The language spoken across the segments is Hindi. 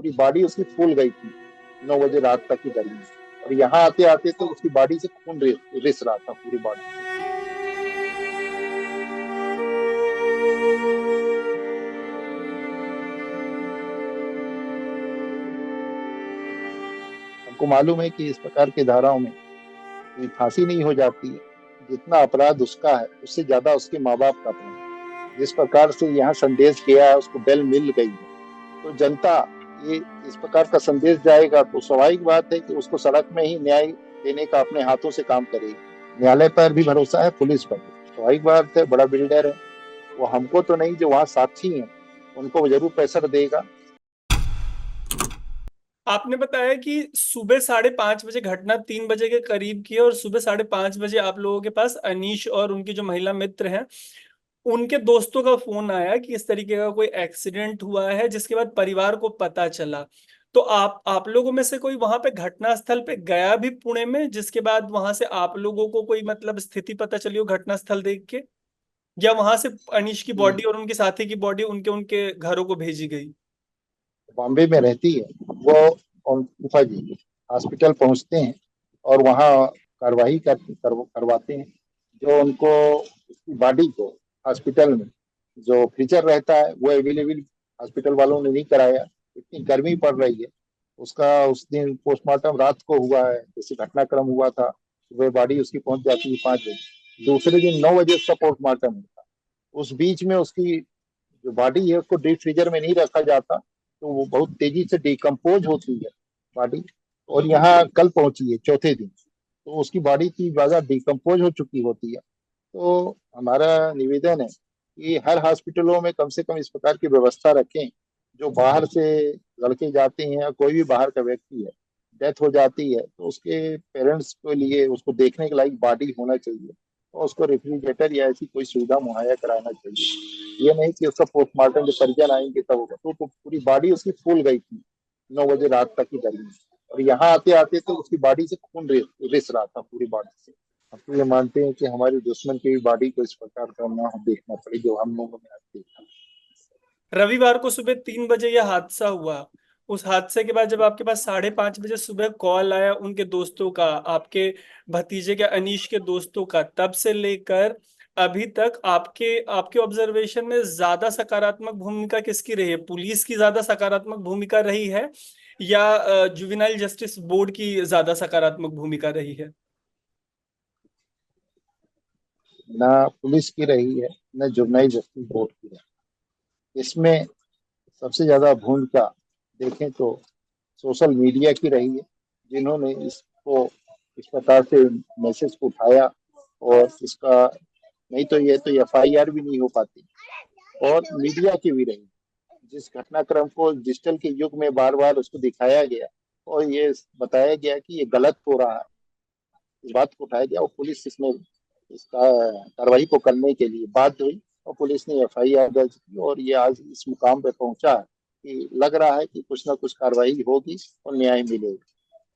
पूरी बॉडी उसकी फूल गई थी 9 बजे रात तक की गर्मी में। और यहाँ आते आते तो उसकी बॉडी से खून रिस रहा था पूरी बॉडी से। हमको मालूम है कि इस प्रकार की धाराओं में कोई फांसी नहीं हो जाती है। जितना अपराध उसका है उससे ज्यादा उसके माँ बाप का अपराध है। जिस प्रकार से यहाँ संदेश गया है, उसको बेल मिल गई है, तो जनता ये इस प्रकार का संदेश जाएगा तो स्वाभाविक बात है कि उसको सड़क में ही न्याय देने का अपने हाथों से काम करेगी। न्यायालय पर भी भरोसा है, पुलिस पर भी। स्वाभाविक बात है, बड़ा बिल्डर है वो, हमको तो नहीं, जो वहाँ साक्षी हैं उनको वो जरूर प्रेशर देगा। आपने बताया कि सुबह 5:30 बजे घटना 3 बजे के करीब की है, और सुबह 5:30 बजे आप लोगों के पास अनीश और उनकी जो महिला मित्र हैं उनके दोस्तों का फोन आया कि इस तरीके का कोई एक्सीडेंट हुआ है, जिसके बाद परिवार को पता चला। तो आप लोगों में से कोई वहां पे घटना स्थल पे गया भी पुणे में, जिसके बाद वहां से आप लोगों को कोई मतलब स्थिति पता चली हो घटना स्थल देख के, या वहां से अनीश की बॉडी और उनके साथी की बॉडी उनके उनके घरों को भेजी गई? बॉम्बे में रहती है वो, और फूफा जी हॉस्पिटल पहुंचते हैं और वहाँ कार्रवाई करवाते हैं। जो उनको उसकी बॉडी को हॉस्पिटल में जो फ्रीजर रहता है वो अवेलेबल हॉस्पिटल वालों ने नहीं कराया। इतनी गर्मी पड़ रही है। उसका उस दिन पोस्टमार्टम रात को हुआ है, जैसे घटनाक्रम हुआ था सुबह बॉडी उसकी पहुंच जाती है 5 बजे, दूसरे दिन 9 बजे उसका पोस्टमार्टम होता। उस बीच में उसकी जो बॉडी है उसको डीप फ्रीजर में नहीं रखा जाता, तो वो बहुत तेजी से डिकम्पोज होती है बॉडी। और यहाँ कल पहुंची है चौथे दिन, तो उसकी बॉडी की ज्यादा डिकम्पोज हो चुकी होती है। तो हमारा निवेदन है कि हर हॉस्पिटलों में कम से कम इस प्रकार की व्यवस्था रखें। जो बाहर से लड़के जाते हैं या कोई भी बाहर का व्यक्ति है, डेथ हो जाती है, तो उसके पेरेंट्स के लिए उसको देखने के लायक बॉडी होना चाहिए, और उसको रेफ्रिजरेटर या ऐसी कोई सुविधा मुहैया कराना चाहिए। ये नहीं कि उसका पोस्टमार्टम जब परिजन आएंगे तब होगा। तो पूरी बॉडी उसकी फूल गई थी 9 बजे रात तक की गर्मी में। और यहाँ आते आते तो उसकी बॉडी से खून रिस रहा था पूरी बॉडी से। हम तो ये मानते हैं कि हमारे दुश्मन की भी बॉडी को इस प्रकार का ना देखना पड़े जो हम लोगों ने आज देखा। रविवार को सुबह 3 बजे यह हादसा हुआ। उस हादसे के बाद जब आपके पास 5:30 बजे सुबह कॉल आया उनके दोस्तों का, आपके भतीजे के अनीश के दोस्तों का, तब से लेकर अभी तक आपके आपके ऑब्जर्वेशन में ज्यादा सकारात्मक भूमिका किसकी रही है? पुलिस की ज्यादा सकारात्मक भूमिका रही है, या जुवेनाइल जस्टिस बोर्ड की ज्यादा सकारात्मक भूमिका रही है? ना पुलिस की रही है, न जुर्नल जस्टिस बोर्ड की रही। इसमें सबसे ज्यादा भूमिका देखें तो सोशल मीडिया की रही है, जिन्होंने इसको इस प्रकार से मैसेज को उठाया। और इसका नहीं तो ये तो एफआईआर भी नहीं हो पाती। और मीडिया की भी रही, जिस घटनाक्रम को डिजिटल के युग में बार बार उसको दिखाया गया और ये बताया गया कि ये गलत हो रहा है, इस बात को उठाया गया और पुलिस इसमें इसका कार्रवाई को करने के लिए बाध्य हुई। और पुलिस ने एफआईआर दर्ज की और ये आज इस मुकाम पे पहुंचा है कि लग रहा है कि कुछ ना कुछ कार्रवाई होगी और न्याय मिलेगा।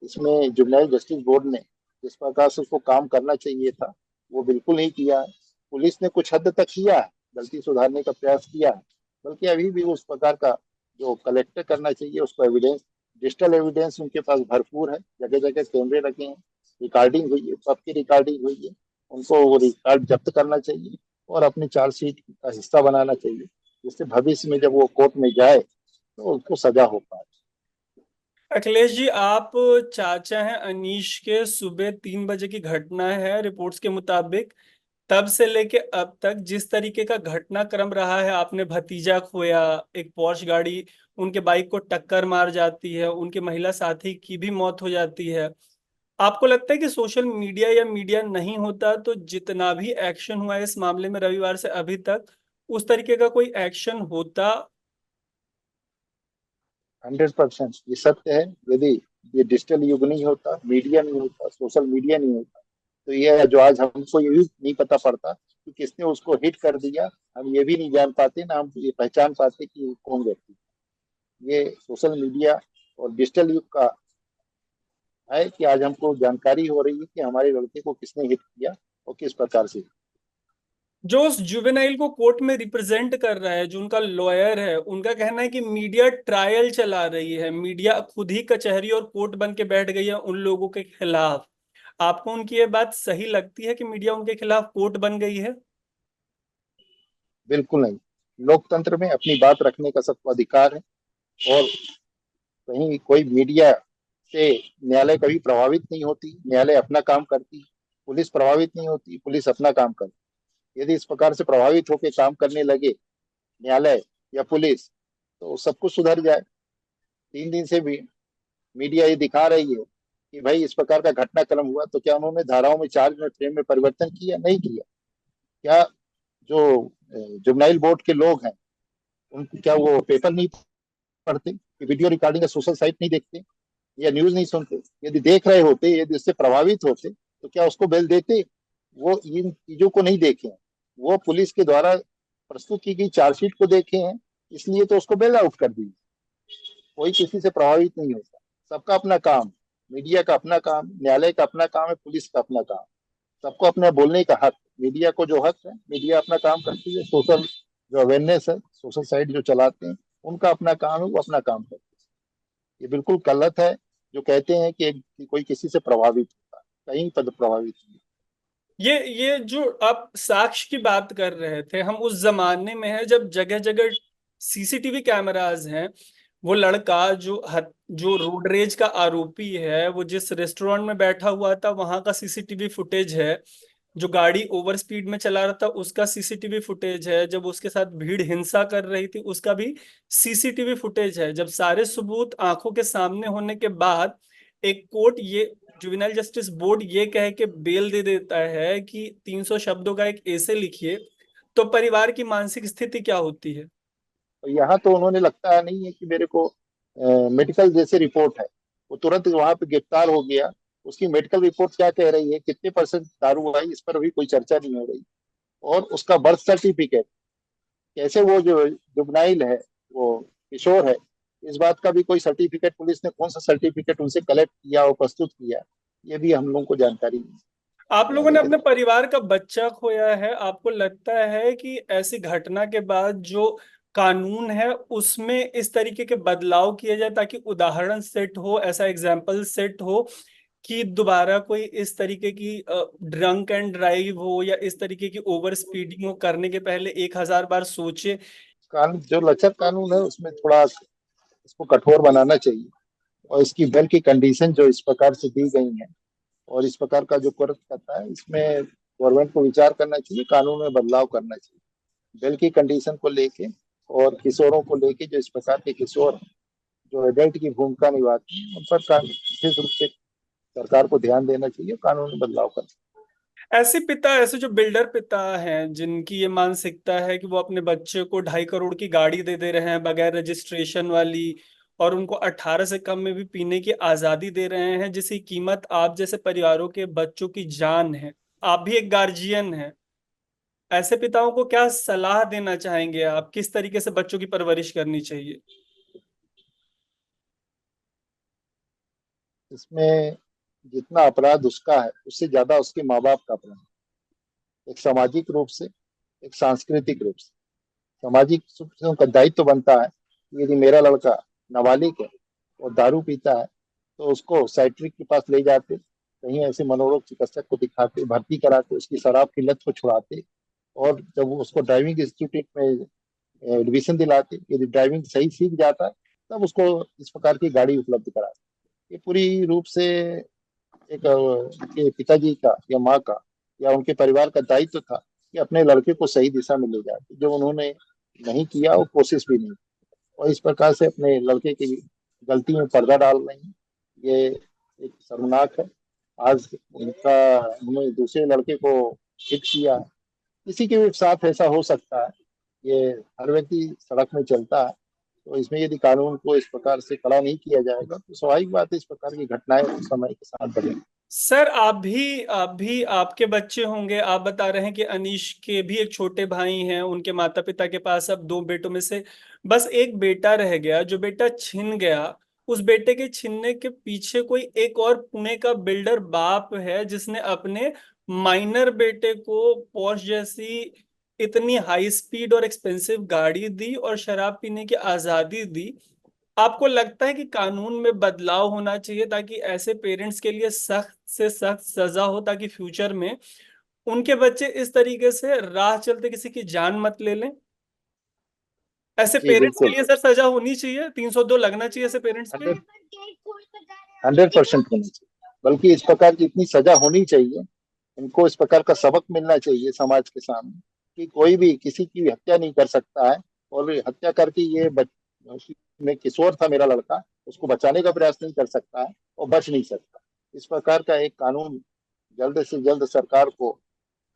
इसमें जुवेनाइल जस्टिस बोर्ड ने जिस प्रकार से उसको काम करना चाहिए था वो बिल्कुल नहीं किया है। पुलिस ने कुछ हद तक किया है, गलती सुधारने का प्रयास किया है, बल्कि अभी भी उस प्रकार का जो कलेक्ट करना चाहिए उसको एविडेंस, डिजिटल एविडेंस उनके पास भरपूर है। जगह जगह कैमरे लगे हैं, रिकॉर्डिंग हुई है, सबकी रिकॉर्डिंग हुई है। उनको वो रिकॉर्ड जब्त करना चाहिए और अपनी चार्जशीट का हिस्सा बनाना चाहिए, जिससे भविष्य में जब वो कोर्ट में जाए तो उसको सजा हो पाए। अखिलेश जी, आप चाचा हैं अनीश के। सुबह 3 बजे की घटना है रिपोर्ट्स के मुताबिक। तब से लेके अब तक जिस तरीके का घटनाक्रम रहा है, आपने भतीजा खोया, एक पोर्श गाड़ी उनके बाइक को टक्कर मार जाती है, उनके महिला साथी की भी मौत हो जाती है। आपको लगता है कि सोशल मीडिया या मीडिया नहीं होता तो जितना भी एक्शन हुआ है इस मामले में रविवार से अभी तक, उस तरीके का कोई एक्शन होता? 100% ये सत्य है। यदि ये डिजिटल युग नहीं होता, मीडिया नहीं होता, सोशल मीडिया नहीं होता, तो ये जो आज हमको ये भी नहीं पता पड़ता कि किसने उसको हिट कर दिया, हम ये भी नहीं जान पाते, ना हम ये पहचान पाते कि ये कौन व्यक्ति। ये सोशल मीडिया और डिजिटल युग का है कि आज हमको जानकारी हो रही है कि हमारे लड़के को किसने हिट किया और किस प्रकार से। जो उस जुवेनाइल को कोर्ट में रिप्रेजेंट कर रहा है, जो उनका लॉयर है, उनका कहना है कि मीडिया ट्रायल चला रही है, मीडिया खुद ही कचहरी और कोर्ट बन के बैठ गई है उन लोगों के खिलाफ। आपको उनकी ये बात सही लगती है कि मीडिया उनके खिलाफ कोर्ट बन गई है? बिल्कुल नहीं। लोकतंत्र में अपनी बात रखने का सबको अधिकार है, और कहीं कोई मीडिया से न्यायालय कभी प्रभावित नहीं होती, न्यायालय अपना काम करती, पुलिस प्रभावित नहीं होती, पुलिस अपना काम करती। यदि इस प्रकार से प्रभावित होकर काम करने लगे न्यायालय या पुलिस, तो सब कुछ सुधर जाए। 3 दिन से भी मीडिया ये दिखा रही है कि भाई इस प्रकार का घटनाक्रम हुआ, तो क्या उन्होंने धाराओं में, चार्ज में, फ्रेम में परिवर्तन किया? नहीं किया। क्या जो जुबनाइल बोर्ड के लोग हैं, उनको क्या वो पेपर नहीं पढ़ते, कि वीडियो रिकॉर्डिंग का सोशल साइट नहीं देखते, या न्यूज नहीं सुनते? यदि देख रहे होते, यदि उससे प्रभावित होते, तो क्या उसको बेल देते? वो इन चीजों को नहीं देखे हैं। वो पुलिस के द्वारा प्रस्तुत की गई चार्जशीट को देखे हैं, इसलिए तो उसको बेल आउट कर दी। कोई किसी से प्रभावित नहीं होता। सबका अपना काम, मीडिया का अपना काम, न्यायालय का अपना काम है, पुलिस का अपना काम। सबको अपने बोलने का हक। मीडिया को जो हक है, मीडिया अपना काम करती है। सोशल जो अवेयरनेस है, सोशल साइट जो चलाते हैं, उनका अपना काम है, वो अपना काम करते हैं। ये बिल्कुल गलत है जो कहते हैं कि कोई किसी से प्रभावित होता है। कहीं पद प्रभावित नहीं। ये जो आप साक्ष्य की बात कर रहे थे, हम उस जमाने में है जब जगह जगह सीसीटीवी कैमरास हैं। वो लड़का जो रोड रेज का आरोपी है, वो जिस रेस्टोरेंट में बैठा हुआ था वहां का सीसीटीवी फुटेज है। जो गाड़ी ओवर स्पीड में चला रहा था उसका सीसीटीवी फुटेज है। जब उसके साथ भीड़ हिंसा कर रही थी उसका भी सीसीटीवी फुटेज है। जब सारे सबूत आंखों के सामने होने के बाद एक कोर्ट, ये जुवेनाइल जस्टिस बोर्ड, ये कह के बेल दे देता है कि 300 शब्दों का एक ऐसे लिखिए, तो परिवार की मानसिक स्थिति क्या होती है? तो यहाँ तो उन्होंने, लगता है नहीं है कि मेरे को मेडिकल जैसे रिपोर्ट है, वो तुरंत वहां पे गिरफ्तार हो गया। उसकी मेडिकल रिपोर्ट क्या कह रही है, कितने परसेंट दारू आई, इस पर अभी कोई चर्चा नहीं हो रही। और उसका बर्थ सर्टिफिकेट, कैसे वो जो जुबनाइल है, वो किशोर है, इस बात का भी कोई सर्टिफिकेट, पुलिस ने कौन सा सर्टिफिकेट उनसे कलेक्ट किया और प्रस्तुत किया, ये भी हम लोगों को जानकारी नहीं आप लोगों न्यायालय ने के अपने द्वारा। परिवार का बच्चा खोया है, आपको लगता है कि ऐसी घटना के बाद जो कानून है उसमें इस तरीके के बदलाव किए जाए ताकि उदाहरण सेट हो, ऐसा एग्जाम्पल सेट हो कि दोबारा कोई इस तरीके की ड्रंक एंड ड्राइव हो या इस तरीके की ओवर स्पीडिंग हो, करने के पहले 1000 बार सोचे? कानून जो लचर कानून है, उसमें थोड़ा इसको कठोर बनाना चाहिए। और इसकी बेल की कंडीशन जो इस प्रकार से दी गई है, और इस प्रकार का जो कोर्ट करता है, इसमें गवर्नमेंट को विचार करना चाहिए, कानून में बदलाव करना चाहिए। बेल की कंडीशन को लेके, और किशोरों को लेके, जो इस प्रकार के किशोर हैं, जो एडल्ट की भूमिका निभाते हैं, उन पर विशेष रूप से सरकार को ध्यान देना चाहिए, कानून में बदलाव करना। ऐसे पिता, ऐसे जो बिल्डर पिता हैं जिनकी ये मानसिकता है कि वो अपने बच्चे को 2.5 करोड़ की गाड़ी दे दे रहे हैं बगैर रजिस्ट्रेशन वाली, और उनको 18 से कम में भी पीने की आजादी दे रहे हैं, जिसकी कीमत आप जैसे परिवारों के बच्चों की जान है। आप भी एक गार्जियन हैं। ऐसे पिताओं को क्या सलाह देना चाहेंगे आप, किस तरीके से बच्चों की परवरिश करनी चाहिए? इसमें जितना अपराध उसका है, उससे ज्यादा उसके माँ बाप का अपराध है। एक सामाजिक रूप से, एक सांस्कृतिक रूप से। सामाजिक रूप से उनका दायित्व बनता है कि यदि मेरा लड़का नाबालिग है और दारू पीता है, तो उसको साइट्रिक के पास ले जाते, कहीं ऐसे मनोरोग चिकित्सक को दिखाते, भर्ती कराते, उसकी शराब की लत को छुड़ाते। और जब वो उसको ड्राइविंग इंस्टीट्यूट में एडमिशन दिलाते, यदि ड्राइविंग सही सीख जाता है, तब उसको इस प्रकार की गाड़ी उपलब्ध कराते। ये पूरी रूप से एक उनके पिताजी का या माँ का या उनके परिवार का दायित्व था कि अपने लड़के को सही दिशा में ले जाए, जो उन्होंने नहीं किया और कोशिश भी नहीं की। और इस प्रकार से अपने लड़के की गलती में पर्दा डाल रही हैं। ये एक शर्मनाक है। आज उन्होंने दूसरे लड़के को हिट किया। किसी के भी साथ ऐसा हो सकता है। ये हर व्यक्ति सड़क में चलता है, तो इसमें यदि कानून को इस प्रकार से कड़ा नहीं किया जाएगा, तो स्वाभाविक बात है, इस प्रकार की घटनाएं समय के साथ बढ़ेंगी। सर, आप भी आपके बच्चे होंगे। आप बता रहे हैं कि अनीश के भी एक छोटे भाई हैं, उनके माता पिता के पास अब दो बेटों में से बस एक बेटा रह गया। जो बेटा छिन गया, उस बेटे के छिनने के पीछे कोई एक और पुणे का बिल्डर बाप है जिसने अपने माइनर बेटे को पोर्श जैसी इतनी हाई स्पीड और एक्सपेंसिव गाड़ी दी और शराब पीने की आजादी दी, आपको लगता है कि कानून में बदलाव होना चाहिए ताकि ऐसे पेरेंट्स के लिए सख्त से सख्त सजा हो, ताकि फ्यूचर में उनके बच्चे इस तरीके से राह चलते किसी की जान मत ले लें? ऐसे जी पेरेंट्स के बिल्कुल। लिए सर सजा होनी चाहिए, 302 लगना चाहिए ऐसे पेरेंट्स पे? 100% होनी चाहिए, बल्कि इस प्रकार की इतनी सजा होनी चाहिए, इनको इस प्रकार का सबक मिलना चाहिए समाज के सामने कि कोई भी किसी की हत्या नहीं कर सकता है। और हत्या करके में किशोर था मेरा लड़का, उसको बचाने का प्रयास नहीं कर सकता है और बच नहीं सकता। इस प्रकार का एक कानून जल्द से जल्द सरकार को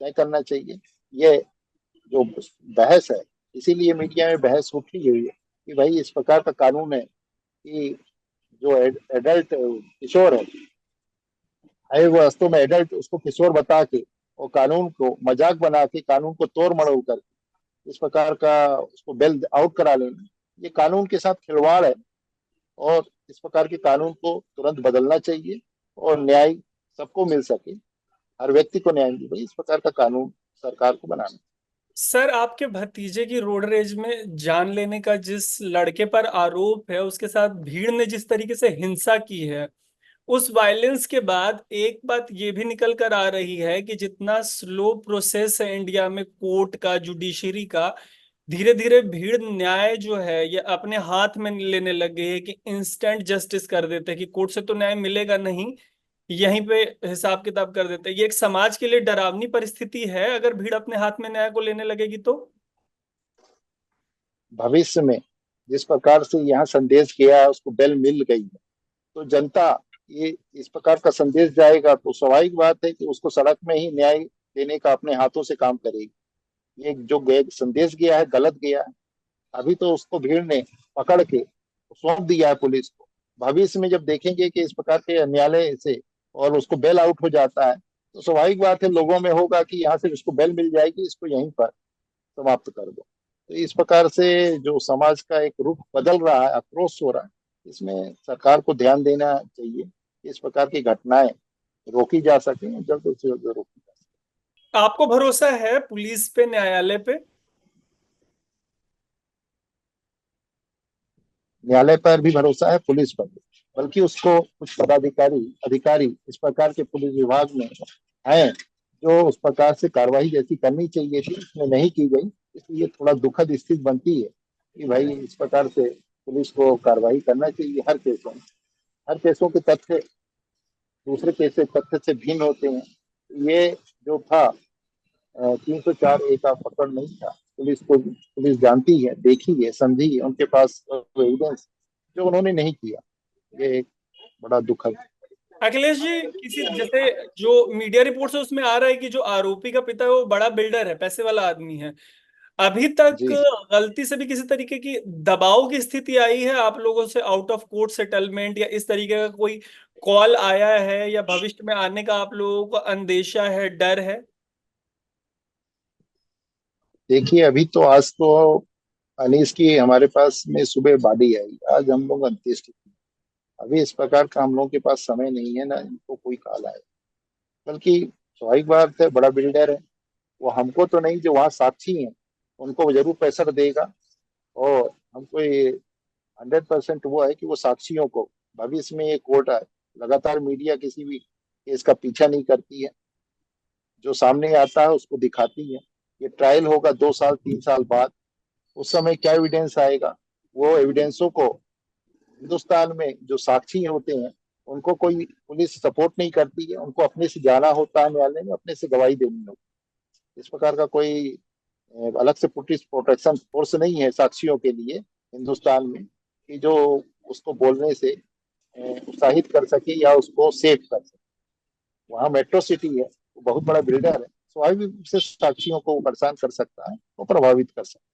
तय करना चाहिए। ये जो बहस है, इसीलिए मीडिया में बहस उठी हुई है कि भाई इस प्रकार का कानून है कि जो एडल्ट किशोर है वो वास्तव में एडल्ट, उसको किशोर बता के और कानून को मजाक बना के कानून को तोड़ मड़ोड़ कर इस प्रकार का उसको बेल आउट करा लेना, ये कानून के साथ खिलवाड़ है। और इस प्रकार के कानून को तुरंत बदलना चाहिए और न्याय सबको मिल सके, हर व्यक्ति को न्याय मिले, इस प्रकार का कानून सरकार को बनाना। सर, आपके भतीजे की रोड रेज में जान लेने का जिस लड़के पर आरोप है, उसके साथ भीड़ ने जिस तरीके से हिंसा की है, उस वायलेंस के बाद एक बात ये भी निकल कर आ रही है कि जितना स्लो प्रोसेस है इंडिया में कोर्ट का, जुडिशरी का, धीरे धीरे भीड़ न्याय जो है ये अपने हाथ में लेने लग गई है कि इंस्टेंट जस्टिस कर देते हैं कि कोर्ट से तो न्याय मिलेगा नहीं, यहीं पे हिसाब किताब कर देते हैं। ये एक समाज के लिए डरावनी परिस्थिति है अगर भीड़ अपने हाथ में न्याय को लेने लगेगी तो। भविष्य में जिस प्रकार से यहाँ संदेश गया है उसको बेल मिल गई है, तो जनता ये इस प्रकार का संदेश जाएगा तो स्वाभाविक बात है कि उसको सड़क में ही न्याय देने का अपने हाथों से काम करेगी। ये जो संदेश गया है गलत गया है। अभी तो उसको भीड़ ने पकड़ के सौंप दिया है पुलिस को। भविष्य में जब देखेंगे कि इस प्रकार के न्यायालय से और उसको बेल आउट हो जाता है, तो स्वाभाविक बात है लोगों में होगा कि यहाँ से इसको बेल मिल जाएगी, इसको यहीं पर समाप्त कर दो। तो इस प्रकार से जो समाज का एक रुख बदल रहा है, आक्रोश हो रहा है, इसमें सरकार को ध्यान देना चाहिए कि इस प्रकार की घटनाएं रोकी जा सके, जल्द से जल्द रोकी जा सके। आपको भरोसा है पुलिस पे, न्यायालय पे? न्यायालय पर भी भरोसा है, पुलिस पर भी, बल्कि उसको कुछ पदाधिकारी अधिकारी इस प्रकार के पुलिस विभाग में हैं जो उस प्रकार से कार्रवाई जैसी करनी चाहिए थी उसमें नहीं की गई। इसलिए थोड़ा दुखद स्थिति बनती है कि भाई इस प्रकार से पुलिस को कार्रवाई करना चाहिए हर केसों में। हर केसों के तथ्य दूसरे केस से तथ्य से भिन्न होते हैं। ये जो था 304 का पकड़ नहीं था, पुलिस जानती है, देखी है, समझी है, उनके पास एविडेंस जो उन्होंने नहीं किया। ये एक बड़ा दुखद। अखिलेश जी, किसी जैसे जो मीडिया रिपोर्ट है उसमें आ रहा है कि जो आरोपी का पिता है वो बड़ा बिल्डर है, पैसे वाला आदमी है। अभी तक जी गलती से भी किसी तरीके की दबाव की स्थिति आई है आप लोगों से, आउट ऑफ कोर्ट सेटलमेंट या इस तरीके का कोई कॉल आया है, या भविष्य में आने का आप लोगों को अंदेशा है, डर है? देखिए, अभी तो आज तो अनीस की हमारे पास में सुबह बॉडी आई, आज हम लोग अंत्येष्टि की। अभी इस प्रकार का हम लोगों के पास समय नहीं है ना इनको कोई कॉल आए। बल्कि स्वाभाविक बात है, बड़ा बिल्डर है, वो हमको तो नहीं, जो वहाँ साक्षी हैं उनको जरूर प्रेशर देगा। और हमको ये 100% वो है कि वो साक्षियों को भविष्य में ये कोर्ट है, लगातार मीडिया किसी भी केस का पीछा नहीं करती है, जो सामने आता है उसको दिखाती है। ये ट्रायल होगा 2 साल 3 साल बाद, उस समय क्या एविडेंस आएगा, वो एविडेंसों को हिंदुस्तान में जो साक्षी होते हैं उनको कोई पुलिस सपोर्ट नहीं करती है, उनको अपने से जाना होता है न्यायालय में, अपने से गवाही देनी होती है। इस प्रकार का कोई अलग से पुलिस प्रोटेक्शन फोर्स नहीं है साक्षियों के लिए हिंदुस्तान में कि जो उसको बोलने से उत्साहित कर सके या उसको सेफ कर सके। वहाँ मेट्रो सिटी है, वो बहुत बड़ा बिल्डर है, स्वाभाविक रूप से साक्षियों को वो परेशान कर सकता है, वो प्रभावित कर सकता है।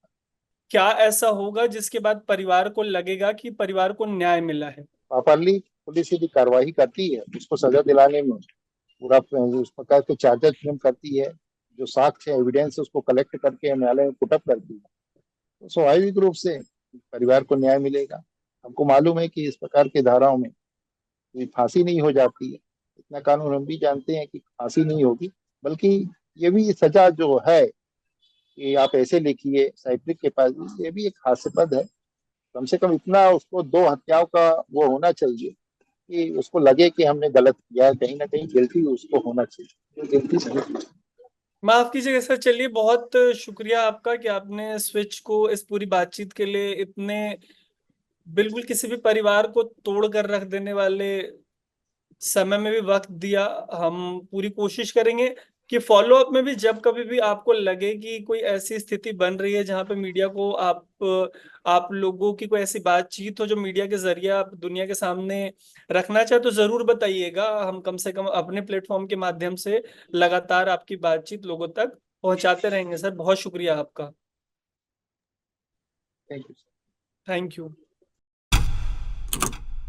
क्या ऐसा होगा जिसके बाद परिवार को लगेगा कि परिवार को न्याय मिला है? प्रॉपरली पुलिस यदि कार्रवाई करती है उसको सजा दिलाने में पूरा उस प्रकार के चार्जेस फ्रेम करती है, जो साक्ष्य एविडेंस उसको कलेक्ट करके न्यायालय में पुटअप करती है, तो स्वाभाविक रूप से परिवार को न्याय मिलेगा। हमको मालूम है कि इस प्रकार की धाराओं में कोई फांसी नहीं हो जाती है, इतना कानून हम भी जानते हैं कि फांसी नहीं होगी, बल्कि ये भी सजा जो है कि आप ऐसे लिखिए साइप्रिक के पास, ये भी एक हास्यास्पद है। कम से कम इतना उसको 2 हत्याओं का वो होना चाहिए कि उसको लगे कि हमने गलत किया है, कहीं ना कहीं गिल्टी उसको होना चाहिए, तो गिल्टी सही। माफ कीजिएगा सर, चलिए बहुत शुक्रिया आपका कि आपने स्विच को इस पूरी बातचीत के लिए इतने, बिल्कुल किसी भी परिवार को तोड़ कर रख देने वाले समय में भी वक्त दिया। हम पूरी कोशिश करेंगे कि फॉलो अप में भी जब कभी भी आपको लगे कि कोई ऐसी स्थिति बन रही है जहां पे मीडिया को आप लोगों की कोई ऐसी बातचीत हो जो मीडिया के जरिए आप दुनिया के सामने रखना चाहे, तो जरूर बताइएगा। हम कम से कम अपने प्लेटफॉर्म के माध्यम से लगातार आपकी बातचीत लोगों तक पहुंचाते रहेंगे। सर बहुत शुक्रिया आपका। Thank you. Thank you.